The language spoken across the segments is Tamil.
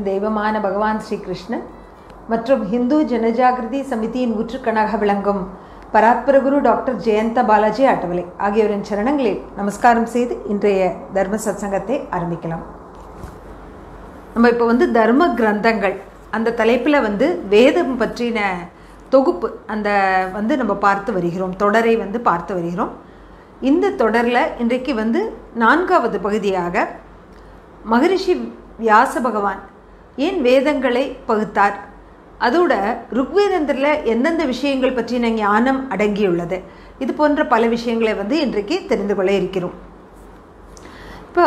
உலகத்தின் தெய்வமான பகவான் ஸ்ரீகிருஷ்ணன் மற்றும் ஹிந்து ஜனஜாகிருதி சமிதியின் ஊற்றுக்கணாக விளங்கும் பராத்பரகுரு டாக்டர் ஜெயந்த பாலாஜி அட்டவலை ஆகியோரின் சரணங்களில் நமஸ்காரம் செய்து இன்றைய தர்ம சத்சங்கத்தை ஆரம்பிக்கலாம். நம்ம இப்போ தர்ம கிரந்தங்கள் அந்த தலைப்பில் வேதம் பற்றின தொகுப்பு அந்த நம்ம பார்த்து வருகிறோம், தொடரை பார்த்து வருகிறோம். இந்த தொடரில் இன்றைக்கு 4வது பகுதியாக மகரிஷி வியாச பகவான் ஏன் வேதங்களை பகுத்தார், அதோட ருக்வேதத்தில் எந்தெந்த விஷயங்கள் பற்றின ஞானம் அடங்கியுள்ளது, இது போன்ற பல விஷயங்களை இன்றைக்கு தெரிந்து கொள்ள இருக்கிறோம். இப்போ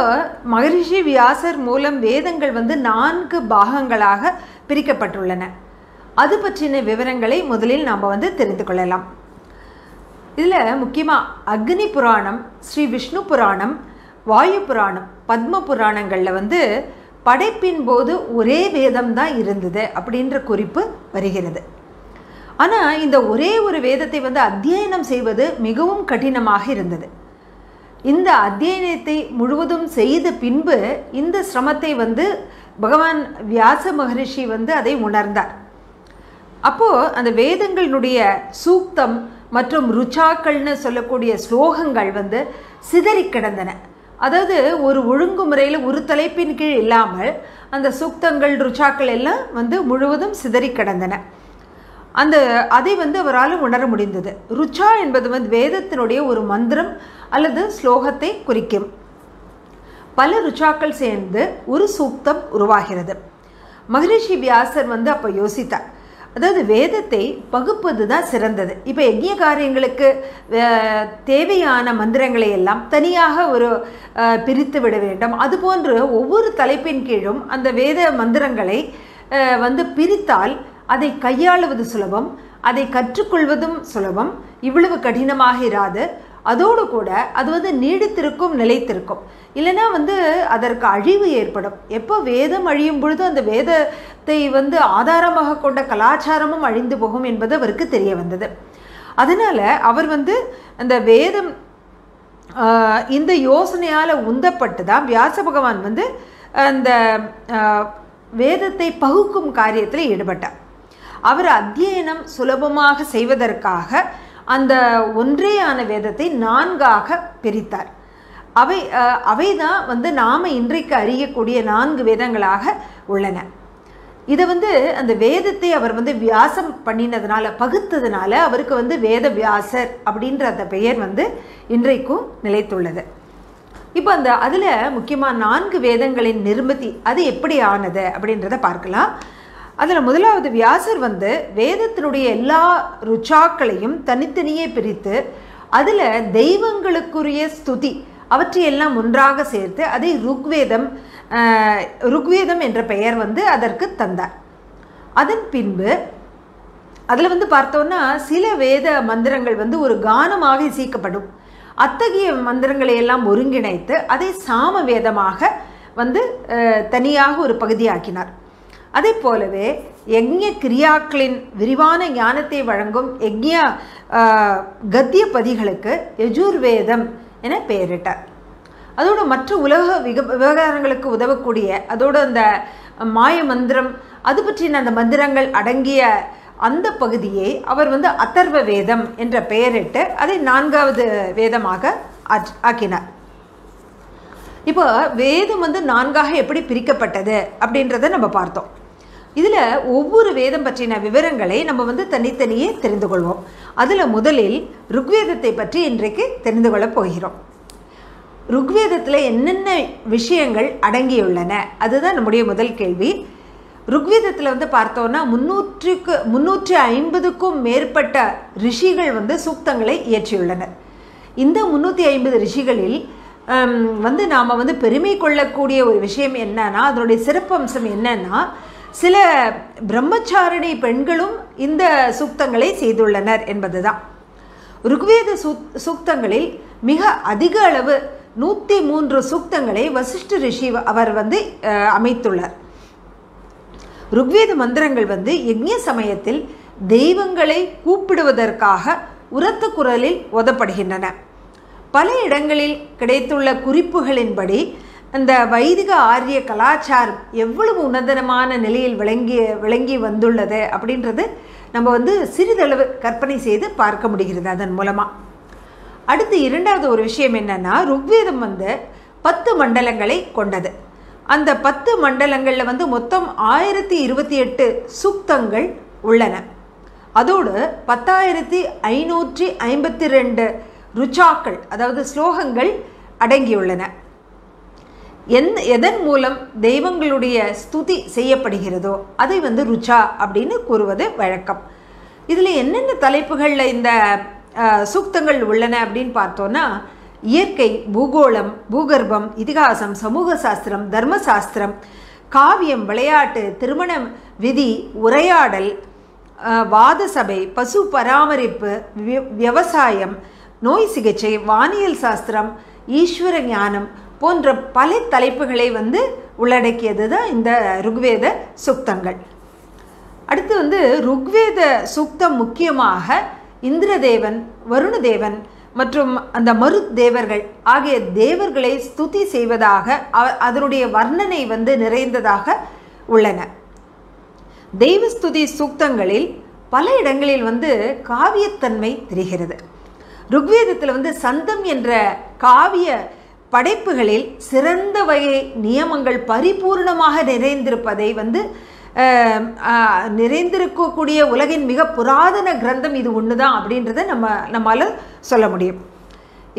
மகரிஷி வியாசர் மூலம் வேதங்கள் 4 பாகங்களாக பிரிக்கப்பட்டுள்ளன. அது பற்றின விவரங்களை முதலில் நாம் தெரிந்து கொள்ளலாம். இதில் முக்கியமாக அக்னி புராணம், ஸ்ரீ விஷ்ணு புராணம், வாயு புராணம், பத்ம புராணங்களில் படைப்பின் போது ஒரே வேதம் தான் இருந்தது அப்படின்ற குறிப்பு வருகிறது. ஆனால் இந்த ஒரே ஒரு வேதத்தை அத்தியனம் செய்வது மிகவும் கடினமாக இருந்தது. இந்த அத்தியனத்தை முழுவதும் செய்த பின்பு இந்த சிரமத்தை பகவான் வியாச மகரிஷி அதை உணர்ந்தார். அப்போது அந்த வேதங்களுடைய சூக்தம் மற்றும் ருச்சாக்கள்னு சொல்லக்கூடிய ஸ்லோகங்கள் சிதறி கிடந்தன. அதாவது ஒரு ஒழுங்குமுறையில் ஒரு தலைப்பின் கீழ் இல்லாமல் அந்த சூக்தங்கள் ருச்சாக்கள் எல்லாம் முழுவதும் சிதறி கிடந்தன. அதை அவரால் உணர முடிந்தது. ருச்சா என்பது வேதத்தினுடைய ஒரு மந்திரம் அல்லது ஸ்லோகத்தை குறிக்கும். பல ருச்சாக்கள் சேர்ந்து ஒரு சூக்தம் உருவாகிறது. மகரிஷி வியாசர் அப்போ யோசித்தார், அதாவது வேதத்தை பகுப்பது தான் சிறந்தது. இப்போ யஜ்ஞ காரியங்களுக்கு தேவையான மந்திரங்களை எல்லாம் தனியாக ஒரு பிரித்து விட வேண்டும். அதுபோன்று ஒவ்வொரு தலைப்பின் கீழும் அந்த வேத மந்திரங்களை பிரித்தால் அதை கையாளுவது சுலபம், அதை கற்றுக்கொள்வதும் சுலபம், இவ்வளவு கடினமாக இராது. அதோடு கூட அது நீடித்திருக்கும், நிலைத்திருக்கும். இல்லைன்னா அதற்கு அழிவு ஏற்படும். எப்போ வேதம் அழியும் பொழுது அந்த வேதத்தை ஆதாரமாக கொண்ட கலாச்சாரமும் அழிந்து போகும் என்பது அவருக்கு தெரிய வந்தது. அதனால் அவர் அந்த வேதம் இந்த யோசனையால் உந்தப்பட்டு தான் வியாச பகவான் அந்த வேதத்தை பகுக்கும் காரியத்தில் ஈடுபட்டார். அவர் அத்தியனம் சுலபமாக செய்வதற்காக அந்த ஒன்றேயான வேதத்தை 4ஆக பிரித்தார். அவைதான் நாம் இன்றைக்கு அறியக்கூடிய 4 வேதங்களாக உள்ளன. இதை அந்த வேதத்தை அவர் வியாசம் பண்ணினதுனால, பகுத்ததுனால அவருக்கு வேத வியாசர் அப்படின்ற அந்த பெயர் இன்றைக்கும் நிலைத்துள்ளது. இப்போ அதில் முக்கியமாக 4 வேதங்களின் நிர்மிதி அது எப்படி ஆனது அப்படின்றத பார்க்கலாம். அதில் முதலாவது வியாசர் வேதத்தினுடைய எல்லா ருச்சாக்களையும் தனித்தனியே பிரித்து அதில் தெய்வங்களுக்குரிய ஸ்துதி அவற்றையெல்லாம் ஒன்றாக சேர்த்து அதை ருக்வேதம் என்ற பெயர் அதற்கு தந்தார். அதன் பின்பு அதில் பார்த்தோன்னா சில வேத மந்திரங்கள் ஒரு கானமாக இசைக்கப்படும். அத்தகைய மந்திரங்களை எல்லாம் ஒருங்கிணைத்து அதை சாம வேதமாக தனியாக ஒரு பகுதியாக்கினார். அதே போலவே யஜ்ஞ கிரியாக்களின் விரிவான ஞானத்தை வழங்கும் யஜ்ஞ கத்திய பதிகளுக்கு யஜுர்வேதம் என பெயரிட்டார். அதோடு மற்ற உலக விவகாரங்களுக்கு உதவக்கூடிய அதோடு அந்த மாய மந்திரம் அது பற்றின அந்த மந்திரங்கள் அடங்கிய அந்த பகுதியை அவர் அதர்வ வேதம் என்ற பெயரிட்டு அதை 4வது வேதமாக ஆக்கினார். இப்போ வேதம் 4ஆக எப்படி பிரிக்கப்பட்டது அப்படின்றத நம்ம பார்த்தோம். இதில் ஒவ்வொரு வேதம் பற்றின விவரங்களை நம்ம தனித்தனியே தெரிந்து கொள்வோம். அதில் முதலில் ருக்வேதத்தை பற்றி இன்றைக்கு தெரிந்து கொள்ளப் போகிறோம். ருக்வேதத்தில் என்னென்ன விஷயங்கள் அடங்கியுள்ளன அதுதான் நம்முடைய முதல் கேள்வி. ருக்வேதத்தில் பார்த்தோன்னா 350க்கும் மேற்பட்ட ரிஷிகள் சூக்தங்களை இயற்றியுள்ளனர். இந்த 350 ரிஷிகளில் நாம் பெருமை கொள்ளக்கூடிய ஒரு விஷயம் என்னன்னா, அதனுடைய சிறப்பம்சம் என்னன்னா, சில பிரம்மச்சாரணி பெண்களும் இந்த சூக்தங்களை செய்துள்ளனர் என்பதுதான். ருக்வேத சூக்தங்களில் மிக அதிக அளவு 103 சூக்தங்களை வசிஷ்ட ரிஷி அவர் அமைத்துள்ளார். ருக்வேத மந்திரங்கள் யஜ்ஞ சமயத்தில் தெய்வங்களை கூப்பிடுவதற்காக உரத்த குரலில் ஓதப்படுகின்றன. பல இடங்களில் கிடைத்துள்ள குறிப்புகளின்படி அந்த வைதிக ஆரிய கலாச்சாரம் எவ்வளவு உன்னதமான நிலையில் விளங்கி வந்துள்ளது அப்படின்றது நம்ம வந்து சிறிதளவு கற்பனை செய்து பார்க்க முடிகிறது அதன் மூலமாக. அடுத்து இரண்டாவது ஒரு விஷயம் என்னன்னா, ருக்வேதம் வந்து 10 மண்டலங்களை கொண்டது. அந்த 10 மண்டலங்களில் வந்து மொத்தம் 1028 சூக்தங்கள் உள்ளன. அதோடு 10,552 ருச்சாக்கள், அதாவது ஸ்லோகங்கள் அடங்கியுள்ளன. எதன் மூலம் தெய்வங்களுடைய ஸ்துதி செய்யப்படுகிறதோ அதை வந்து ருச்சா அப்படின்னு கூறுவது வழக்கம். இதில் என்னென்ன தலைப்புகளில் இந்த சூக்தங்கள் உள்ளன அப்படின்னு பார்த்தோன்னா, இயற்கை, பூகோளம், பூகர்ப்பம், இதிகாசம், சமூக சாஸ்திரம், தர்மசாஸ்திரம், காவியம், விளையாட்டு, திருமண விதி, உரையாடல், வாதசபை, பசு பராமரிப்பு, விவசாயம், நோய் சிகிச்சை, வானியல் சாஸ்திரம், ஈஸ்வர ஞானம் போன்ற பல தலைப்புகளை வந்து உள்ளடக்கியது தான் இந்த ருக்வேத சூக்தங்கள். அடுத்து வந்து ருக்வேத சூக்தம் முக்கியமாக இந்திரதேவன், வருணதேவன் மற்றும் அந்த மருத் தேவர்கள் ஆகிய தேவர்களை ஸ்துதி செய்வதாக அதனுடைய வர்ணனை வந்து நிறைந்ததாக உள்ளன. தெய்வஸ்துதி சூக்தங்களில் பல இடங்களில் வந்து காவியத்தன்மை தெரிகிறது. ருக்வேதத்தில் வந்து சந்தம் என்ற காவிய படைப்புகளில் சிறந்த வகை நியமங்கள் பரிபூர்ணமாக நிறைந்திருப்பதை வந்து நிறைந்திருக்கக்கூடிய உலகின் மிக புராதன கிரந்தம் இது ஒன்று தான் அப்படின்றத நம்மால் சொல்ல முடியும்.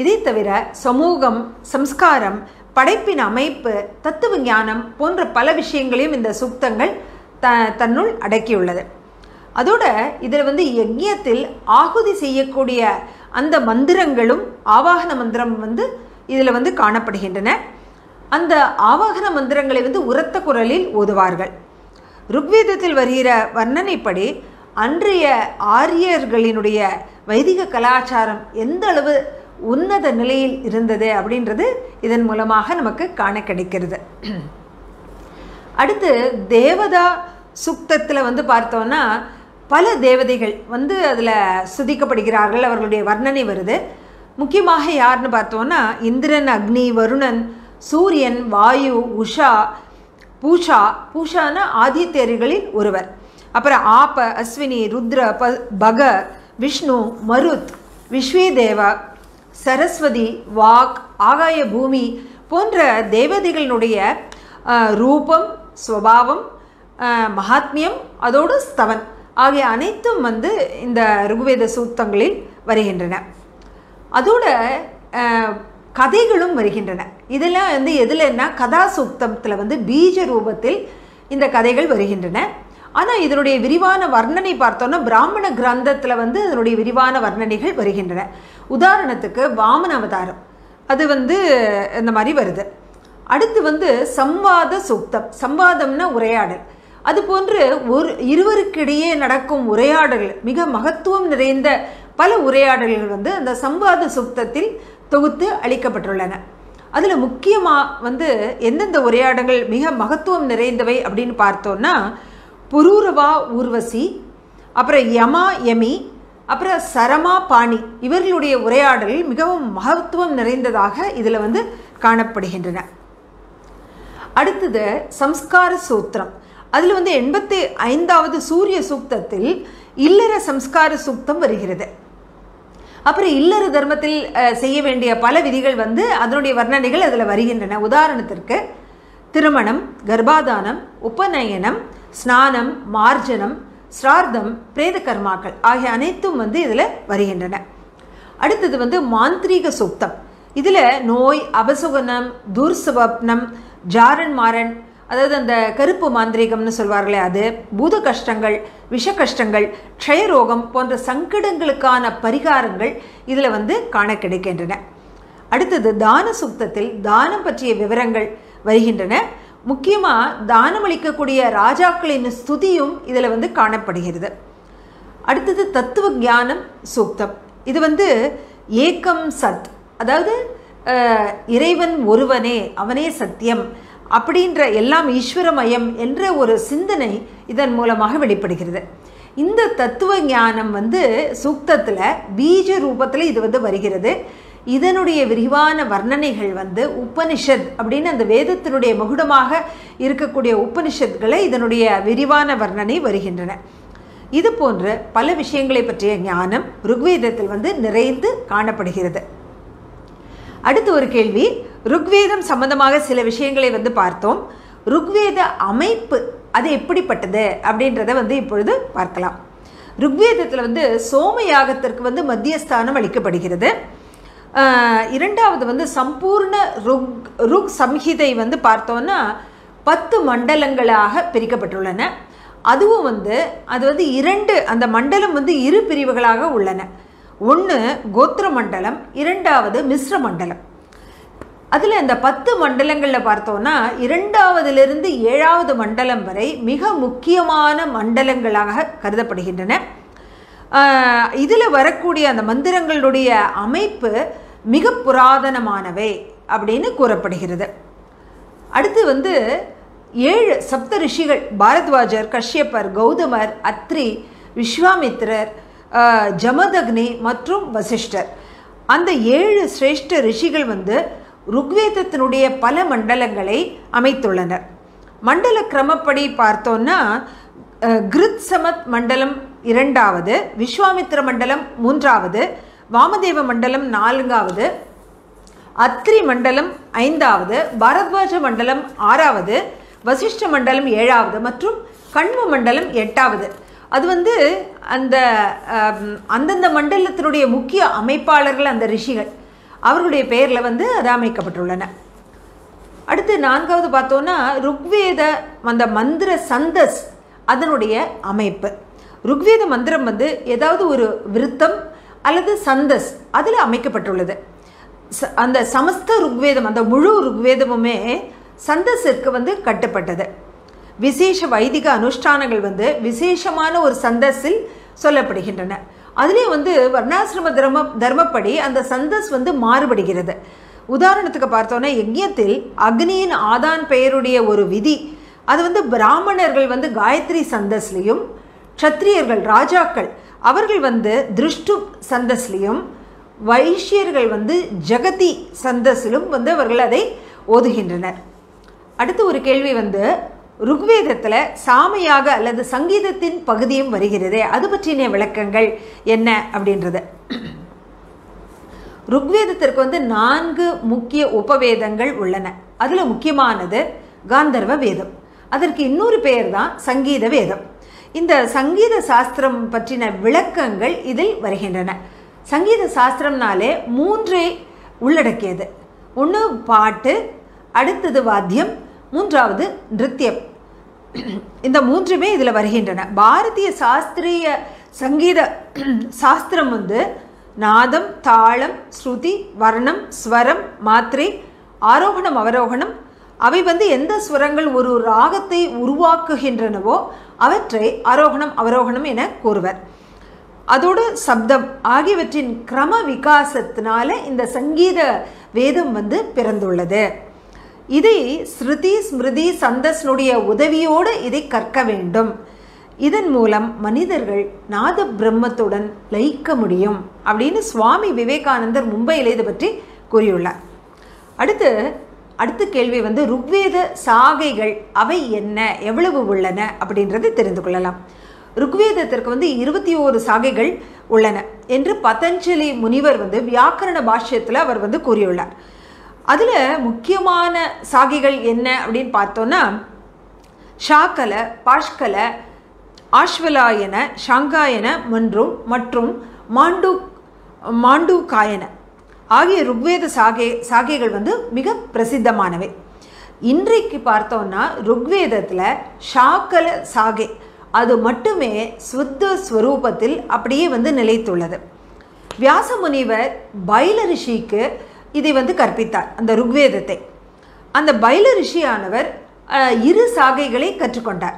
இதை தவிர சமூகம், சம்ஸ்காரம், படைப்பின் அமைப்பு, தத்துவ ஞானம் போன்ற பல விஷயங்களையும் இந்த சூக்தங்கள் தன்னுள் அடக்கியுள்ளது. அதோட இதில் வந்து யஜ்ஞத்தில் ஆகுதி செய்யக்கூடிய அந்த மந்திரங்களும் ஆவாகன மந்திரம் வந்து இதில் வந்து காணப்படுகின்றன. அந்த ஆவாகன மந்திரங்களை வந்து உரத்த குரலில் ஓதுவார்கள். ருக்வேதத்தில் வருகிற வர்ணனைப்படி அன்றைய ஆரியர்களினுடைய வைதிக கலாச்சாரம் எந்த அளவு உன்னத நிலையில் இருந்தது அப்படின்றது இதன் மூலமாக நமக்கு காண கிடைக்கிறது. அடுத்து தேவதா சூக்தத்தில் வந்து பார்த்தோன்னா பல தேவதைகள் வந்து அதில் சுதிக்கப்படுகிறார்கள், அவர்களுடைய வர்ணனை வருது. முக்கியமாக யாருன்னு பார்த்தோன்னா இந்திரன், அக்னி, வருணன், சூரியன், வாயு, உஷா, பூஷான ஆதித்யர்களில் ஒருவர். அப்புறம் ஆப, அஸ்வினி, ருத்ர, பக, விஷ்ணு, மருத், விஸ்வேதேவா, சரஸ்வதி, வாக், ஆகாய பூமி போன்ற தேவதைகளினுடைய ரூபம், ஸ்வபாவம், மகாத்மியம், அதோடு ஸ்தவன் ஆகிய அனைத்தும் வந்து இந்த ருக்வேத சூக்தங்களில் வருகின்றன. அதோட கதைகளும் வருகின்றன. இதெல்லாம் வந்து எதுலன்னா கதா சூக்தத்தில் வந்து பீஜ ரூபத்தில் இந்த கதைகள் வருகின்றன. ஆனால் இதனுடைய விரிவான வர்ணனை பார்த்தோன்னா பிராமண கிரந்தத்தில் வந்து அதனுடைய விரிவான வர்ணனைகள் வருகின்றன. உதாரணத்துக்கு வாமன அவதாரம் அது வந்து இந்த மாதிரி வருது. அடுத்து வந்து சம்வாத சூக்தம், சம்வாதம்னா உரையாடல். அது போன்று இருவருக்கிடையே நடக்கும் உரையாடல்கள், மிக மகத்துவம் நிறைந்த பல உரையாடல்கள் வந்து அந்த சம்வாத சூக்தத்தில் தொகுத்து அளிக்கப்பட்டுள்ளன. அதில் முக்கியமாக வந்து எந்தெந்த உரையாடல்கள் மிக மகத்துவம் நிறைந்தவை அப்படின்னு பார்த்தோன்னா புரூரவா ஊர்வசி, அப்புறம் யமா யமி, அப்புறம் சரமா பாணி இவர்களுடைய உரையாடல்கள் மிகவும் மகத்துவம் நிறைந்ததாக இதில் வந்து காணப்படுகின்றன. அடுத்தது சம்ஸ்கார சூத்திரம். அதில் வந்து 85வது சூரிய சூக்தத்தில் இல்லற சம்ஸ்கார சூக்தம் வருகிறது. அப்புறம் இல்லற தர்மத்தில் செய்ய வேண்டிய பல விதிகள் வந்து அதனுடைய வர்ணனைகள் அதில் வருகின்றன. உதாரணத்திற்கு திருமணம், கர்ப்பாதானம், உபநயனம், ஸ்நானம், மார்ஜனம், ஸ்ரார்த்தம், பிரேத கர்மாக்கள் ஆகிய அனைத்தும் வந்து இதில் வருகின்றன. அடுத்தது வந்து மாந்திரீக சூக்தம். இதில் நோய், அபசுகனம், துர்சுவப்னம், ஜாரன் மாறன், அதாவது அந்த கருப்பு மாந்திரீகம்னு சொல்வார்களே அது, பூத கஷ்டங்கள், விஷ கஷ்டங்கள், க்ஷயரோகம் போன்ற சங்கடங்களுக்கான பரிகாரங்கள் இதில் வந்து காண கிடைக்கின்றன. அடுத்தது தான சூக்தத்தில் தானம் பற்றிய விவரங்கள் வருகின்றன. முக்கியமாக தானம் அளிக்கக்கூடிய ராஜாக்களின் ஸ்துதியும் இதில் வந்து காணப்படுகிறது. அடுத்தது தத்துவ ஞானம் சூக்தம். இது வந்து ஏக்கம் சத், அதாவது இறைவன் ஒருவனே, அவனே சத்தியம் அப்படின்ற, எல்லாம் ஈஸ்வரமயம் என்ற ஒரு சிந்தனை இதன் மூலமாக வெளிப்படுகிறது. இந்த தத்துவ ஞானம் வந்து சூக்தத்தில் பீஜ ரூபத்தில் இது வந்து வருகிறது. இதனுடைய விரிவான வர்ணனைகள் வந்து உபனிஷத் அப்படின்னு அந்த வேதத்தினுடைய மகுடமாக இருக்கக்கூடிய உபனிஷத்களை இதனுடைய விரிவான வர்ணனை வருகின்றன. இது போன்ற பல விஷயங்களை பற்றிய ஞானம் ருக்வேதத்தில் வந்து நிறைந்து காணப்படுகிறது. அடுத்து ஒரு கேள்வி, ருக்வேதம் சம்பந்தமாக சில விஷயங்களை வந்து பார்த்தோம். ருக்வேத அமைப்பு அது எப்படிப்பட்டது அப்படின்றத வந்து இப்பொழுது பார்க்கலாம். ருக்வேதத்தில் வந்து சோமயாகத்திற்கு வந்து மத்தியஸ்தானம் அளிக்கப்படுகிறது. இரண்டாவது வந்து சம்பூர்ண ருக் சம்ஹிதை வந்து பார்த்தோன்னா 10 மண்டலங்களாக பிரிக்கப்பட்டுள்ளன. அதுவும் வந்து அது வந்து 2 அந்த மண்டலம் வந்து 2 பிரிவுகளாக உள்ளன. ஒன்று கோத்திர மண்டலம், இரண்டாவது மிஸ்ர மண்டலம். அதில் இந்த 10 மண்டலங்களில் பார்த்தோன்னா 2வதிலிருந்து 7வது மண்டலம் வரை மிக முக்கியமான மண்டலங்களாக கருதப்படுகின்றன. இதில் வரக்கூடிய அந்த மந்திரங்களுடைய அமைப்பு மிக புராதனமானவை அப்படின்னு கூறப்படுகிறது. அடுத்து வந்து 7 சப்த ரிஷிகள், பாரத்வாஜர், கஷ்யப்பர், கௌதமர், அத்ரி, விஸ்வாமித்திரர், ஜமதக்னி மற்றும் வசிஷ்டர், அந்த 7 சிரேஷ்ட ரிஷிகள் வந்து ருக்வேதத்தினுடைய பல மண்டலங்களை அமைத்துள்ளனர். மண்டல கிரமப்படி பார்த்தோன்னா கிருத் சமத் மண்டலம் 2வது, விஸ்வாமித்திர மண்டலம் 3வது, வாமதேவ மண்டலம் 4வது, அத்ரி மண்டலம் 5வது, பாரத்வாஜ மண்டலம் 6வது, வசிஷ்ட மண்டலம் 7வது மற்றும் கண்வ மண்டலம் 8வது. அது வந்து அந்தந்த மண்டலத்தினுடைய முக்கிய அமைப்பாளர்கள், அந்த ரிஷிகள் அவர்களுடைய பெயரில் வந்து அது அமைக்கப்பட்டுள்ளன. அடுத்து 4வது பார்த்தோன்னா ருக்வேத அந்த மந்திர சந்தஸ் அதனுடைய அமைப்பு. ருக்வேத மந்திரம் வந்து ஏதாவது ஒரு விருத்தம் அல்லது சந்தஸ் அதில் அமைக்கப்பட்டுள்ளது. அந்த சமஸ்த ருக்வேதம், அந்த முழு ருக்வேதமுமே சந்தஸிற்கு வந்து கட்டுப்பட்டது. விசேஷ வைதிக அனுஷ்டானங்கள் வந்து விசேஷமான ஒரு சந்தஸில் சொல்லப்படுகின்றன. அதுலேயும் வந்து வர்ணாசிரம தர்மப்படி அந்த சந்தஸ் வந்து மாறுபடுகிறது. உதாரணத்துக்கு பார்த்தோன்னா யஜ்யத்தில் அக்னியின் ஆதான் பெயருடைய ஒரு விதி அது வந்து பிராமணர்கள் வந்து காயத்ரி சந்தஸ்லையும், க்ஷத்ரியர்கள் ராஜாக்கள் அவர்கள் வந்து திருஷ்டு சந்தஸ்லையும், வைஷ்யர்கள் வந்து ஜகதி சந்தஸிலும் வந்து அவர்கள் அதை ஓதுகின்றனர். அடுத்து ஒரு கேள்வி வந்து ருக்வேதத்தில் சாமயாக அல்லது சங்கீதத்தின் பகுதியும் வருகிறது, அது பற்றின விளக்கங்கள் என்ன அப்படின்றது. ருக்வேதத்திற்கு வந்து 4 முக்கிய உபவேதங்கள் உள்ளன. அதில் முக்கியமானது காந்தர்வ வேதம். அதற்கு இன்னொரு பெயர் தான் சங்கீத வேதம். இந்த சங்கீத சாஸ்திரம் பற்றின விளக்கங்கள் இதில் வருகின்றன. சங்கீத சாஸ்திரம்னாலே 3 உள்ளடக்கியது. ஒன்று பாட்டு, அடுத்தது வாத்தியம், 3வது நிருத்தியம். இந்த 3மே இதில் வருகின்றன. பாரதிய சாஸ்திரிய சங்கீத சாஸ்திரம் வந்து நாதம், தாளம், ஸ்ருதி, வர்ணம், ஸ்வரம், மாத்திரை, ஆரோகணம், அவரோகணம், அவை வந்து எந்த ஸ்வரங்கள் ஒரு ராகத்தை உருவாக்குகின்றனவோ அவற்றை ஆரோகணம், அவரோகணம் என கூறுவர். அதோடு சப்தம் ஆகியவற்றின் கிரம விகாசத்தினால இந்த சங்கீத வேதம் வந்து பிறந்துள்ளது. இதை ஸ்ருதி, ஸ்மிருதி, சந்தஸ்னுடைய உதவியோடு இதை கற்க வேண்டும். இதன் மூலம் மனிதர்கள் நாத பிரம்மத்துடன் லயிக்க முடியும் அப்படின்னு சுவாமி விவேகானந்தர் மும்பையில் இதை பற்றி கூறியுள்ளார். அடுத்த கேள்வி வந்து ருக்வேத சாகைகள் அவை என்ன, எவ்வளவு உள்ளன அப்படின்றது தெரிந்து கொள்ளலாம். ருக்வேதத்திற்கு வந்து 21 சாகைகள் உள்ளன என்று பதஞ்சலி முனிவர் வந்து வியாக்கரண பாஷ்யத்தில் அவர் வந்து கூறியுள்ளார். அதில் முக்கியமான சாகைகள் என்ன அப்படின்னு பார்த்தோன்னா ஷாக்கல, பாஷ்கல, ஆஷ்வலாயன, ஷாங்காயன மற்றும் மாண்டூகாயன ஆகிய ருக்வேத சாகைகள் வந்து மிக பிரசித்தமானவை. இன்றைக்கு பார்த்தோன்னா ருக்வேதத்தில் ஷாக்கல சாகை அது மட்டுமே சுத்த ஸ்வரூபத்தில் அப்படியே வந்து நிலைத்துள்ளது. வியாச முனிவர் பைல ரிஷிக்கு இதை வந்து கற்பித்தார், அந்த ருக்வேதத்தை. அந்த பைல ரிஷியானவர் 2 சாகைகளை கற்றுக்கொண்டார்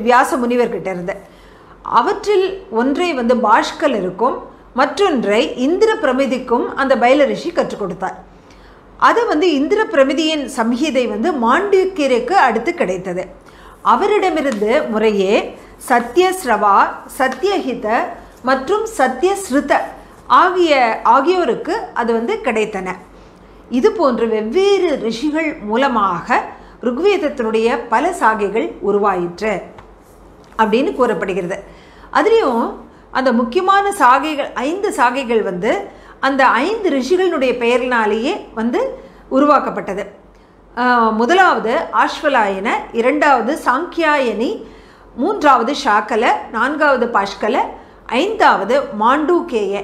வியாச முனிவர்கிட்ட இருந்து. அவற்றில் ஒன்றை வந்து பாஷ்கல் இருக்கும், மற்றொன்றை இந்திர பிரமிதிக்கும் அந்த பைல ரிஷி கற்றுக் கொடுத்தார். அது வந்து இந்திர பிரமிதியின் சம்ஹிதை வந்து மாண்டூக்கியருக்கு அடுத்து கிடைத்தது. அவரிடமிருந்து முறையே சத்யஸ்ரவா, சத்யஹித மற்றும் சத்யஸ்ருத ஆகியோருக்கு அது வந்து கிடைத்தன. இது போன்று வெவ்வேறு ரிஷிகள் மூலமாக ருக்வேதத்தினுடைய பல சாகைகள் உருவாயிற்று அப்படின்னு கூறப்படுகிறது. அதுலேயும் அந்த முக்கியமான சாகைகள் 5 சாகைகள் வந்து அந்த 5 ரிஷிகளினுடைய பெயரினாலேயே வந்து உருவாக்கப்பட்டது. முதலாவது ஆஸ்வலாயன, 2வது சாங்கியாயனி, 3வது ஷாக்கல, 4வது பாஷ்கல, 5வது மாண்டூகேய.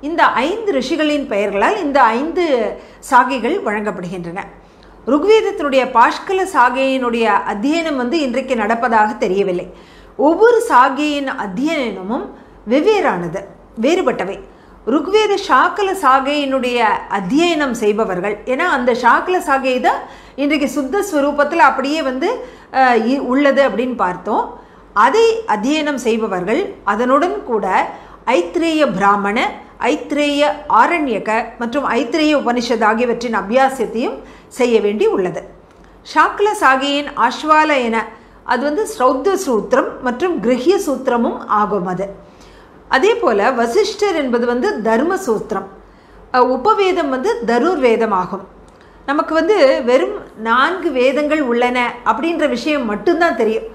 இந்த 5 ரிஷிகளின் பெயர்களால் இந்த 5 சாகைகள் வழங்கப்படுகின்றன. ருக்வேதத்தினுடைய பாஷ்கல சாகையினுடைய அத்தியனம் வந்து இன்றைக்கு நடப்பதாக தெரியவில்லை. ஒவ்வொரு சாகையின் அத்தியனமும் வெவ்வேறானது, வேறுபட்டவை. ருக்வேத ஷாக்கல சாகையினுடைய அத்தியனம் செய்பவர்கள், ஏன்னா அந்த ஷாக்கல சாகை தான் இன்றைக்கு சுத்த ஸ்வரூபத்தில் அப்படியே வந்து உள்ளது அப்படின்னு பார்த்தோம். அதை அத்தியனம் செய்பவர்கள் அதனுடன் கூட ஐத்ரேய பிராமண, ஐத்ரேய ஆரண்யக மற்றும் ஐத்ரேய உபனிஷத் ஆகியவற்றின் அபியாசத்தையும் செய்ய வேண்டி உள்ளது. ஷாக்கல சாகையின் ஆஸ்வாலயன அது வந்து ஸ்ரௌத்த சூத்திரம் மற்றும் கிரஹிய சூத்திரமும் ஆகும். அது அதே போல் வசிஷ்டர் என்பது வந்து தர்ம சூத்திரம், உபவேதம் வந்து தருர் வேதம் ஆகும். நமக்கு வந்து வெறும் 4 வேதங்கள் உள்ளன அப்படின்ற விஷயம் மட்டும்தான் தெரியும்.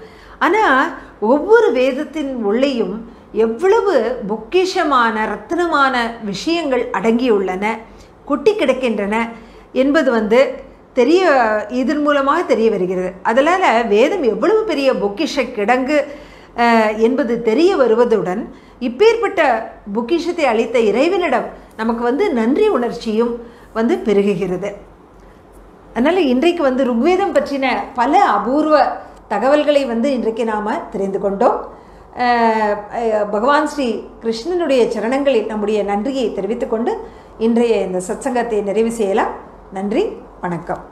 ஆனால் ஒவ்வொரு வேதத்தின் உள்ளேயும் எவ்வளவு பொக்கிஷமான ரத்தினமான விஷயங்கள் அடங்கியுள்ளன, கொட்டி கிடக்கின்றன என்பது வந்து இதன் மூலமாக தெரிய வருகிறது. அதனால் வேதம் எவ்வளவு பெரிய பொக்கிஷ கிடங்கு என்பது தெரிய வருவதுடன் இப்பேற்பட்ட பொக்கிஷத்தை அளித்த இறைவனிடம் நமக்கு வந்து நன்றி உணர்ச்சியும் வந்து பெருகுகிறது. அதனால் இன்றைக்கு வந்து ருக்வேதம் பற்றின பல அபூர்வ தகவல்களை வந்து இன்றைக்கு நாம் தெரிந்து கொண்டோம். பகவான் ஸ்ரீ கிருஷ்ணனுடைய சரணங்களில் நம்முடைய நன்றியை தெரிவித்துக்கொண்டு இன்றைய இந்த சத்சங்கத்தை நிறைவு செய்யலாம். நன்றி, வணக்கம்.